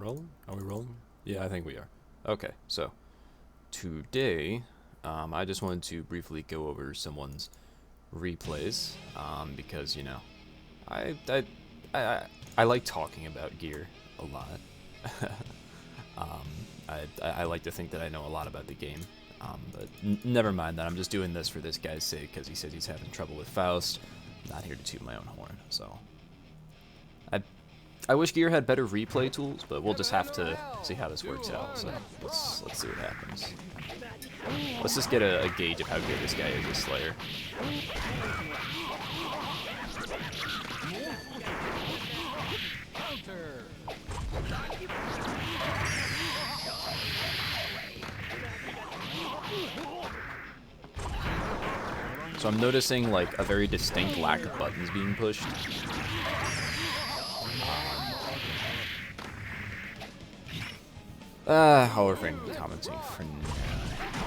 Rolling? Are we rolling? Yeah, I think we are. Okay, so today, I just wanted to briefly go over someone's replays, because I I, I I like talking about gear a lot. um, I like to think that I know a lot about the game, but never mind that. I'm just doing this for this guy's sake because he says he's having trouble with Faust. I'm not here to toot my own horn, so I wish Gear had better replay tools, but we'll just have to see how this works out. So let's see what happens. Let's just get a gauge of how good this guy is as Slayer. So I'm noticing like a very distinct lack of buttons being pushed. I'll refrain from commenting for now.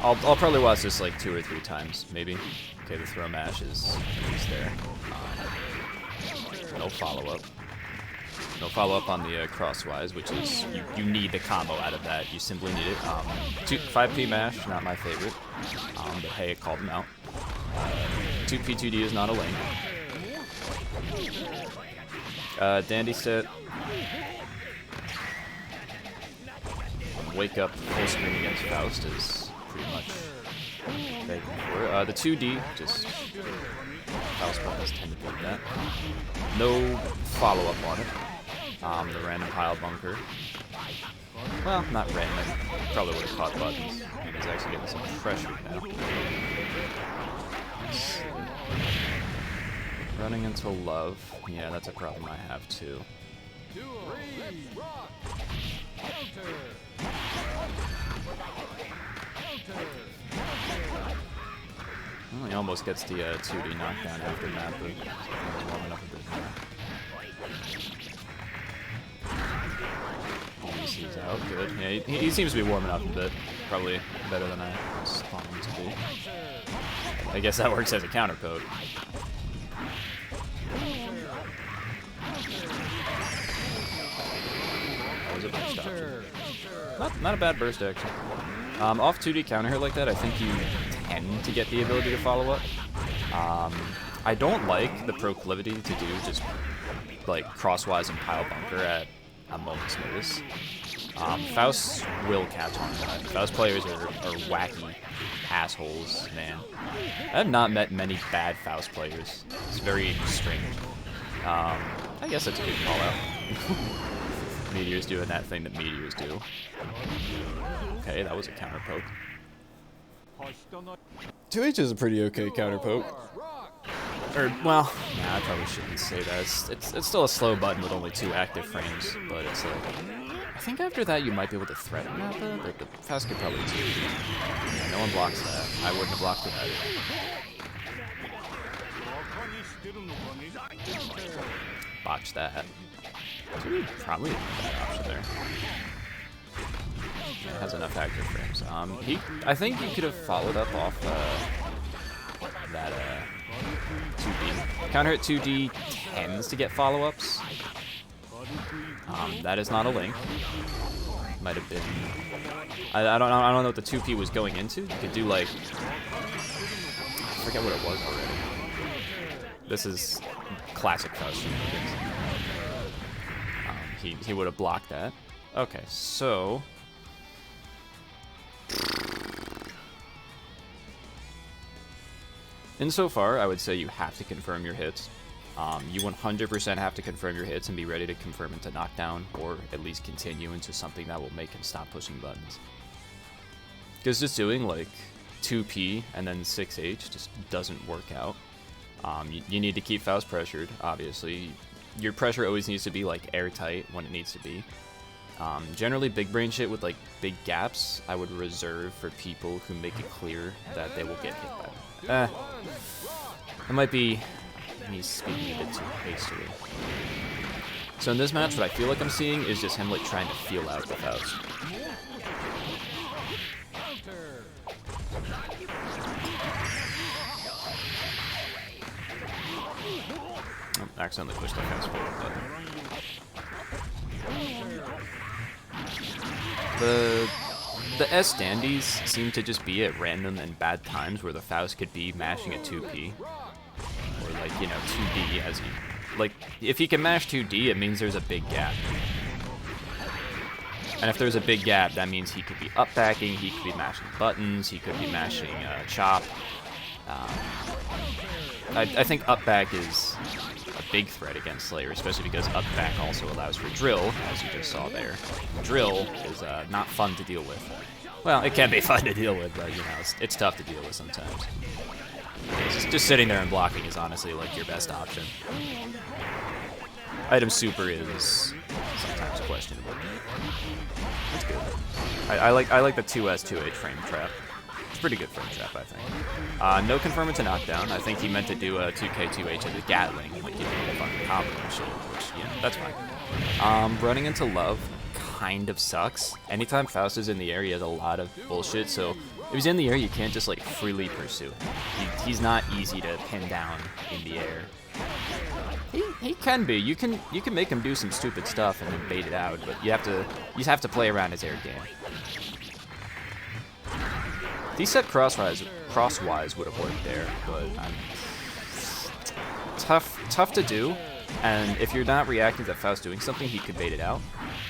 I'll probably watch this like 2 or 3 times, maybe. Okay, the throw mash is at least there. No follow-up. No follow-up on the crosswise, which is, you need the combo out of that. You simply need it. 5P mash, not my favorite. But hey, it called him out. 2P2D is not a link. Dandy set. Wake up full screen against Faust is pretty much begging for it. The 2D, just Faust buttons tend to beat that. No follow-up on it. The random pile bunker. Well, not random. Probably would have caught buttons. He's actually getting some pressure now. Running into love. Yeah, that's a problem I have too. Well, he almost gets the 2D knockdown after that, but warming up a bit more. He's out, good. Yeah, he seems to be warming up a bit. Probably better than I thought him to be. I guess that works as a counter poke. That was a burst option. Not a bad burst action. Off 2D counter hit like that, I think you tend to get the ability to follow up. I don't like the proclivity to do just like crosswise and pile bunker at a moment's notice. Faust will catch on to that. Faust players are wacky assholes, man. I have not met many bad Faust players. It's very strange. I guess that's a good call out. Meteor's doing that thing that meteors do. Okay, that was a counter poke. 2H is a pretty okay counter poke. Or, well, nah, I probably shouldn't say that. It's still a slow button with only 2 active frames, but it's like, I think after that you might be able to threaten that, but the Faust could probably do. Yeah, no one blocks that. I wouldn't have blocked it either. Botch that. Probably a bad option there. It has enough active frames. I think he could have followed up off that 2D. Counter hit 2D tends to get follow-ups. That is not a link. Might have been. I don't know what the 2P was going into. You could do like, I forget what it was already. This is classic Faust. He would have blocked that. Okay, so insofar, I would say you have to confirm your hits. You 100% have to confirm your hits and be ready to confirm into knockdown, or at least continue into something that will make him stop pushing buttons. Because just doing like 2P and then 6H just doesn't work out. You need to keep Faust pressured, obviously. Your pressure always needs to be like airtight when it needs to be. Generally, big brain shit with like big gaps, I would reserve for people who make it clear that they will get hit by them. It might be me speaking a bit too hastily. So in this match, what I feel like I'm seeing is just him like trying to feel out the Faust. Oh, accidentally pushed the fast forward button. The S dandies seem to just be at random and bad times where the Faust could be mashing a 2P. Or like, you know, 2D as he... Like, if he can mash 2D, it means there's a big gap. And if there's a big gap, that means he could be up-backing, he could be mashing buttons, he could be mashing chop. I think up-back is a big threat against Slayer, especially because up-back also allows for drill, as you just saw there. Drill is not fun to deal with. Well, it can be fun to deal with, but, you know, it's tough to deal with sometimes. Just sitting there and blocking is honestly, like, your best option. Item super is sometimes questionable. That's good. I like the 2S 2H frame trap. It's pretty good frame trap, I think. No confirm into knockdown. I think he meant to do a 2K 2H of the Gatling, like you did a fucking combo and shit, which, you know, that's fine. Running into love kind of sucks. Anytime Faust is in the air, he has a lot of bullshit, so if he's in the air, you can't just, like, freely pursue him. He's not easy to pin down in the air. He can be. You can make him do some stupid stuff and then bait it out, but you have to play around his air game. Deset crosswise would have worked there, but tough to do. And if you're not reacting to Faust doing something, he could bait it out.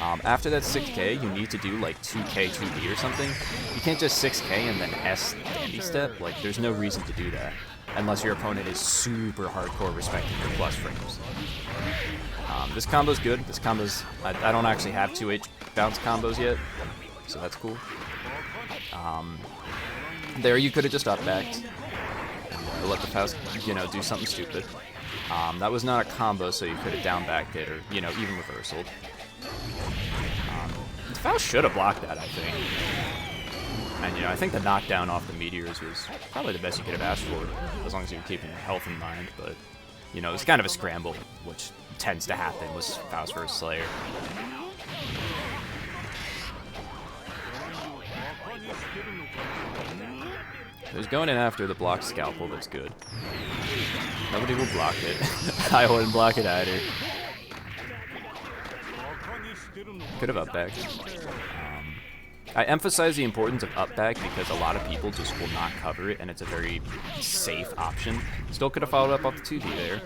After that 6K, you need to do like 2K 2D or something. You can't just 6K and then S dandy step. Like, there's no reason to do that. Unless your opponent is super hardcore respecting your plus frames. This combo's good. This combo's... I don't actually have 2H bounce combos yet, so that's cool. There you could have just up-backed and let the Faust, you know, do something stupid. That was not a combo, so you could have down-backed it or, you know, even reversaled. The Faust should have blocked that, I think. And, you know, I think the knockdown off the meteors was probably the best you could have asked for, as long as you were keeping your health in mind. But, you know, it's kind of a scramble, which tends to happen with Faust versus Slayer. There's going in after the blocked scalpel, that's good. Nobody will block it. I wouldn't block it either. Could have up-backed. I emphasize the importance of up-back because a lot of people just will not cover it, and it's a very safe option. Still could have followed up off the 2D there.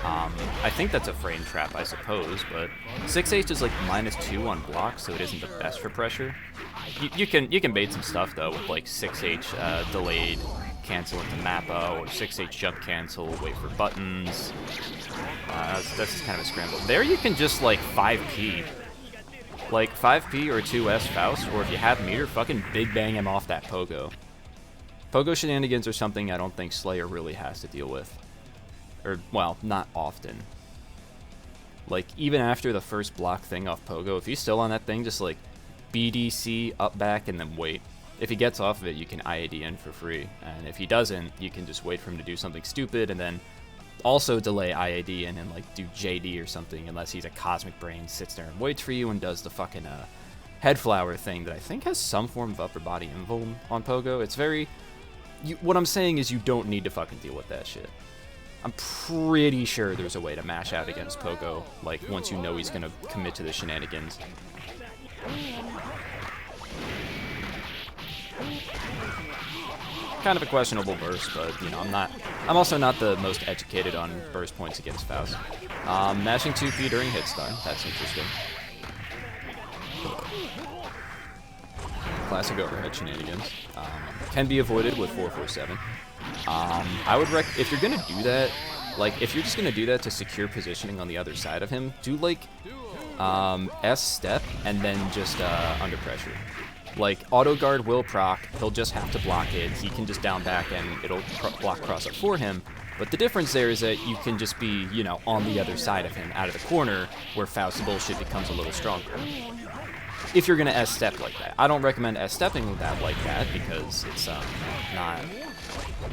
I think that's a frame trap, I suppose, but 6H is like -2 on block, so it isn't the best for pressure. You can bait some stuff though with like 6H delayed cancel into Mappa, or 6H jump cancel, wait for buttons. That's just kind of a scramble. There you can just like 5P. Like 5P or 2S Faust, or if you have meter, fucking big bang him off that pogo. Pogo shenanigans are something I don't think Slayer really has to deal with. Or, well, not often. Like, even after the first block thing off pogo, if he's still on that thing, just like BDC, up back, and then wait. If he gets off of it, you can IAD in for free. And if he doesn't, you can just wait for him to do something stupid, and then also delay IAD in and like do JD or something, unless he's a Cosmic Brain, sits there and waits for you and does the fucking head flower thing that I think has some form of upper body invuln on pogo. It's very... what I'm saying is you don't need to fucking deal with that shit. I'm pretty sure there's a way to mash out against pogo, like once you know he's gonna commit to the shenanigans. Kind of a questionable burst, but you know, I'm also not the most educated on burst points against Faust. Mashing 2P during hit stun, that's interesting. Classic overhead shenanigans. Can be avoided with 447. I would if you're gonna do that, like if you're just gonna do that to secure positioning on the other side of him, do like S step and then just under pressure. Like, auto guard will proc, he'll just have to block it, he can just down back and it'll block cross up for him. But the difference there is that you can just be, you know, on the other side of him, out of the corner, where Faust's bullshit becomes a little stronger. If you're gonna S-step like that. I don't recommend S-stepping that like that, because it's not...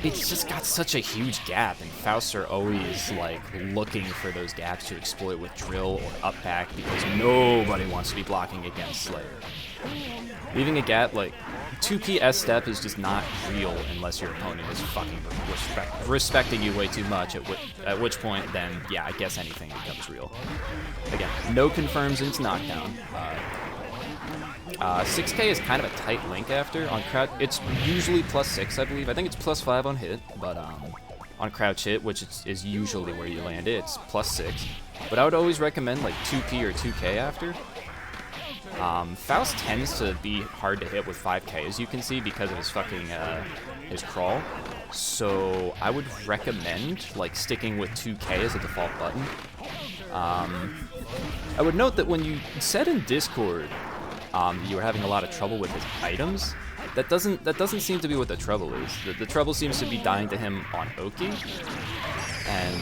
It's just got such a huge gap, and Fausts are always, like, looking for those gaps to exploit with drill or up back, because nobody wants to be blocking against Slayer. Leaving a gap, like, 2P S-step is just not real unless your opponent is fucking respecting you way too much, at which point, then, yeah, I guess anything becomes real. Again, no confirms into knockdown. 6K is kind of a tight link after. On crouch, it's usually +6, I believe. I think it's +5 on hit, but on crouch hit, which is usually where you land it, it's +6. But I would always recommend like 2P or 2K after. Faust tends to be hard to hit with 5K, as you can see, because of his fucking, his crawl. So I would recommend, like, sticking with 2K as a default button. I would note that when you said in Discord you were having a lot of trouble with his items, that doesn't seem to be what the trouble is. The trouble seems to be dying to him on Oki, and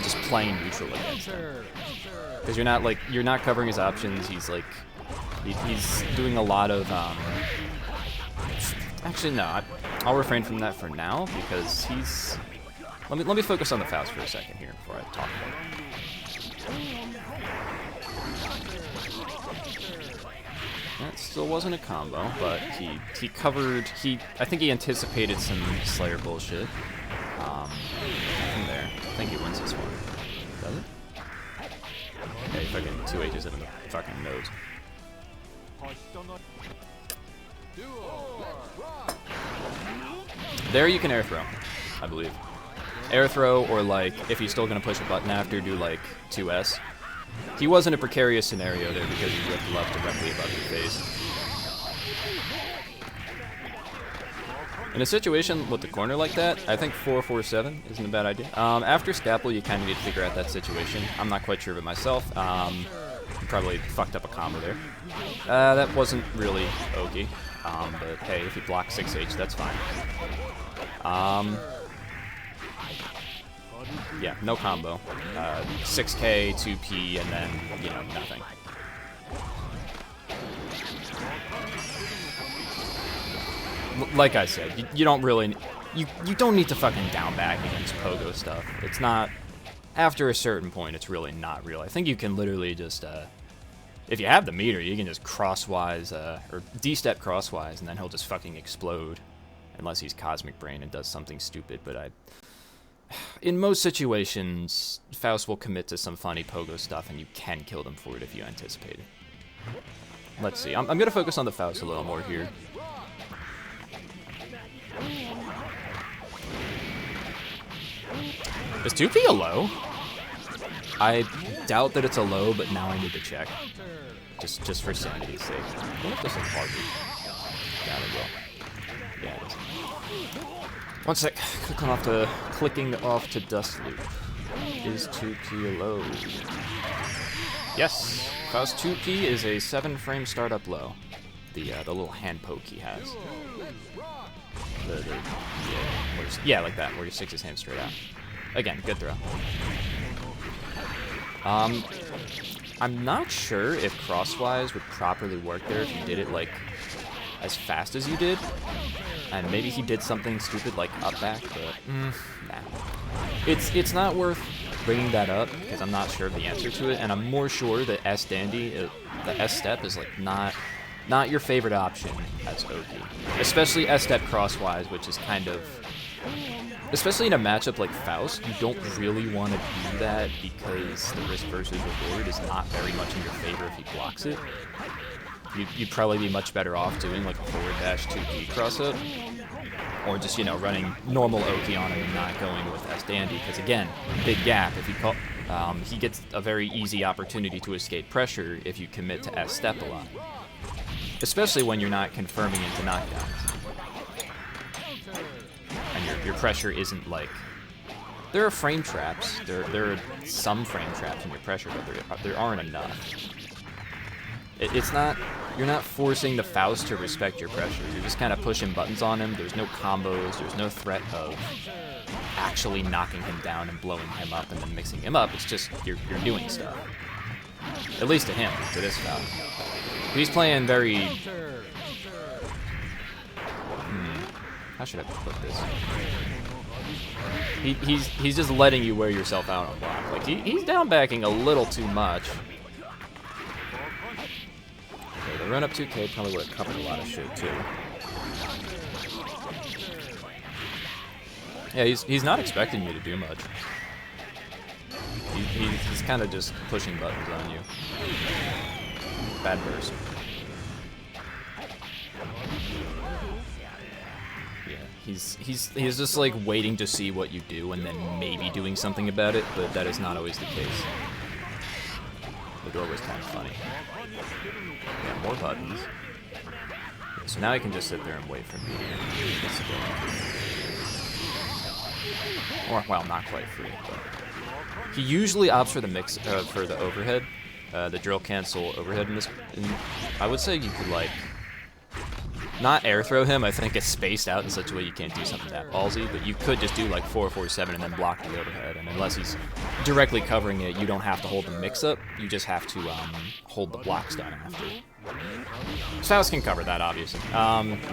just playing neutral against him. Because you're not covering his options. He's like, he's doing a lot of actually no, I'll refrain from that for now, because he's, let me focus on the Faust for a second here before I talk about it. That still wasn't a combo, but he covered, I think he anticipated some Slayer bullshit. From there, I think he wins this one. Does it? Okay, fucking 2 H's in the fucking nose. There you can air throw, I believe. Air throw, or like, if he's still gonna push a button after, do like 2S. He was in a precarious scenario there because he whipped left directly above your face. In a situation with the corner like that, I think 4-4-7 isn't a bad idea. After Scalpel, you kind of need to figure out that situation. I'm not quite sure of it myself. Probably fucked up a combo there. That wasn't really Oki. But hey, if you block 6H, that's fine. Yeah, no combo. 6K, 2P, and then, you know, nothing. Like I said, you don't really, you don't need to fucking down back against pogo stuff. It's not, after a certain point, it's really not real. I think you can literally just, if you have the meter, you can just crosswise, or D-step crosswise, and then he'll just fucking explode. Unless he's Cosmic Brain and does something stupid, but in most situations, Faust will commit to some funny pogo stuff, and you can kill them for it if you anticipate it. Let's see, I'm gonna focus on the Faust a little more here. Is 2P a low? I doubt that it's a low, but now I need to check. Just for sanity's sake. What if this is Harvey? Yeah, it will. Yeah, it is. One sec. Clicking off to Dust Loop. Is 2P a low? Yes. Faust 2P is a 7-frame startup low. The little hand poke he has. Yeah, like that, where he sticks his hand straight out. Again, good throw. I'm not sure if crosswise would properly work there if you did it like as fast as you did, and maybe he did something stupid like up back, but nah. It's not worth bringing that up because I'm not sure of the answer to it, and I'm more sure that S Dandy, the S step is like not your favorite option as Oki, especially S step crosswise, which is kind of, especially in a matchup like Faust, you don't really want to do that because the risk versus reward is not very much in your favor if he blocks it. You'd probably be much better off doing like a forward dash 2P cross-up, or just, you know, running normal Oki on him and not going with S Dandy, because again, big gap. If he gets a very easy opportunity to escape pressure if you commit to S step a lot, especially when you're not confirming into knockdowns. And your pressure isn't like, there are frame traps. There are some frame traps in your pressure, but there aren't enough. It's not, you're not forcing the Faust to respect your pressure. You're just kind of pushing buttons on him. There's no combos. There's no threat of actually knocking him down and blowing him up and then mixing him up. It's just you're doing stuff. At least to him, to this Faust. He's playing very. How should I put this? He's just letting you wear yourself out on block. Like he's down backing a little too much. Okay, the run up 2K probably would have covered a lot of shit too. Yeah, he's not expecting you to do much. He's kind of just pushing buttons on you. Bad burst. He's just like waiting to see what you do and then maybe doing something about it, but that is not always the case. The door was kind of funny. Yeah, more buttons. Okay, so now I can just sit there and wait for me to go. Or, well, not quite free, but he usually opts for the mix for the overhead, the drill cancel overhead in this. I would say you could like not air throw him. I think it's spaced out in such a way you can't do something that ballsy, but you could just do like 4-4-7 and then block the overhead. And unless he's directly covering it, you don't have to hold the mix up. You just have to hold the blocks down after. Faust can cover that, obviously.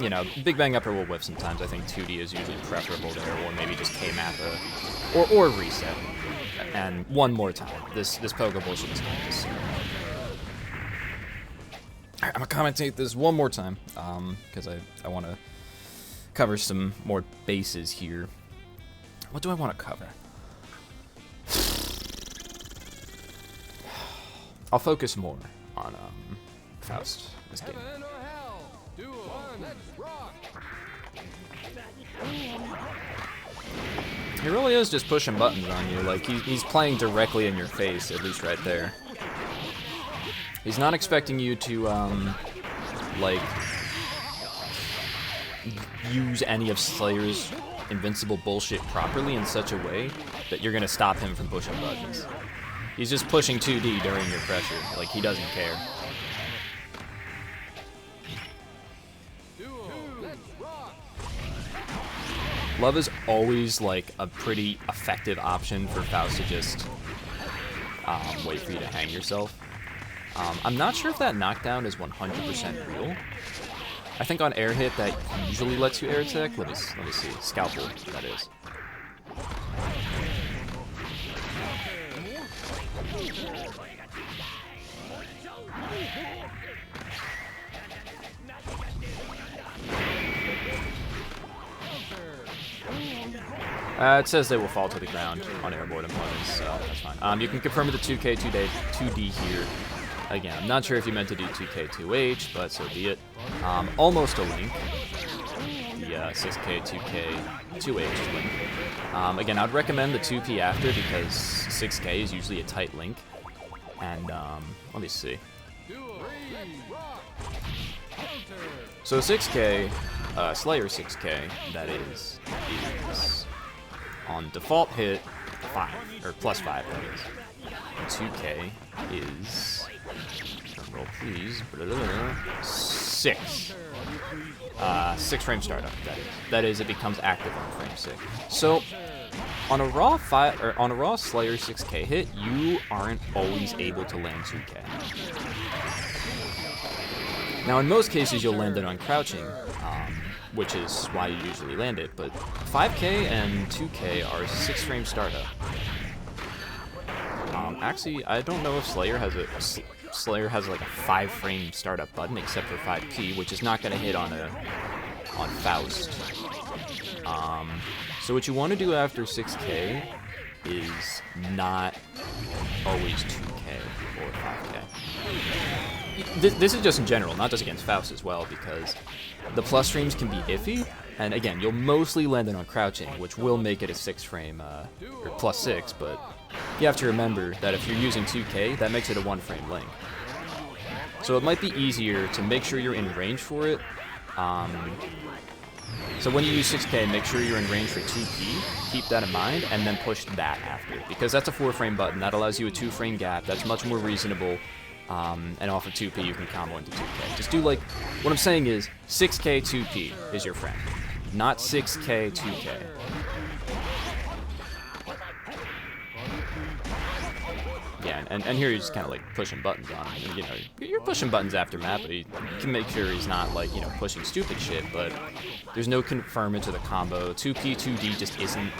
You know, Big Bang Upper will whiff sometimes. I think 2D is usually preferable there, or maybe just K-Mappa, or reset. And one more time. This pogo bullshit is going to suck. Alright, I'm gonna commentate this one more time, because I want to cover some more bases here. What do I want to cover? I'll focus more on Faust this game. He really is just pushing buttons on you. Like he's playing directly in your face, at least right there. He's not expecting you to like use any of Slayer's invincible bullshit properly in such a way that you're gonna stop him from pushing buttons. He's just pushing 2D during your pressure. Like he doesn't care. Love is always like a pretty effective option for Faust to just wait for you to hang yourself. I'm not sure if that knockdown is 100% real. I think on air hit that usually lets you air attack. Let me see. Scalpel, that is. It says they will fall to the ground on airborne opponents, so that's fine. You can confirm with the 2K, 2D here. Again, I'm not sure if you meant to do 2K, 2H, but so be it. Almost a link. The 6K, 2K, 2H link. Again, I'd recommend the 2P after because 6K is usually a tight link. And let me see. So 6K, Slayer 6K, that is on default hit 5, or plus 5, that is. 2K is, roll please, 6. 6 frame startup, that is. That is, it becomes active on frame 6. So, on a raw Slayer 6K hit, you aren't always able to land 2K. Now, in most cases, you'll land it on crouching, which is why you usually land it, but 5K and 2K are 6 frame startup. Actually, I don't know if Slayer has like a 5 frame startup button except for 5P, which is not going to hit on Faust. So what you want to do after 6K is not always 2K or 5K. This is just in general, not just against Faust as well, because the plus streams can be iffy, and again, you'll mostly land it on crouching, which will make it a 6 frame, or plus 6, but you have to remember that if you're using 2K, that makes it a 1 frame link. So it might be easier to make sure you're in range for it. So when you use 6K, make sure you're in range for 2P, keep that in mind, and then push that after, because that's a 4 frame button, that allows you a 2 frame gap, that's much more reasonable. And off of 2P, you can combo into 2K. Just do like, what I'm saying is, 6K 2P is your friend, not 6K 2K. Yeah, and here you're just kind of like pushing buttons on him. And, you know, you're pushing buttons after map, but you can make sure he's not like, you know, pushing stupid shit, but there's no confirmment to the combo. 2P, 2D just isn't.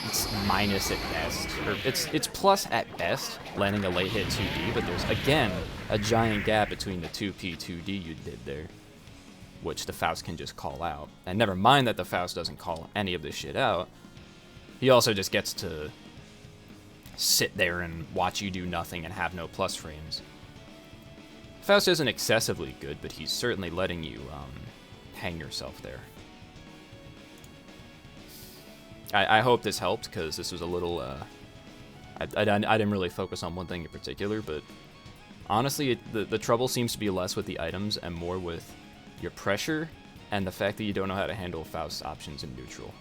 It's minus at best, or it's plus at best, landing a late hit 2D, but there's, again, a giant gap between the 2P, 2D you did there, which the Faust can just call out. And never mind that the Faust doesn't call any of this shit out, he also just gets to sit there and watch you do nothing and have no plus frames. Faust isn't excessively good, but he's certainly letting you hang yourself there. I hope this helped, because this was a little, I didn't really focus on one thing in particular, but honestly, the trouble seems to be less with the items and more with your pressure and the fact that you don't know how to handle Faust's options in neutral.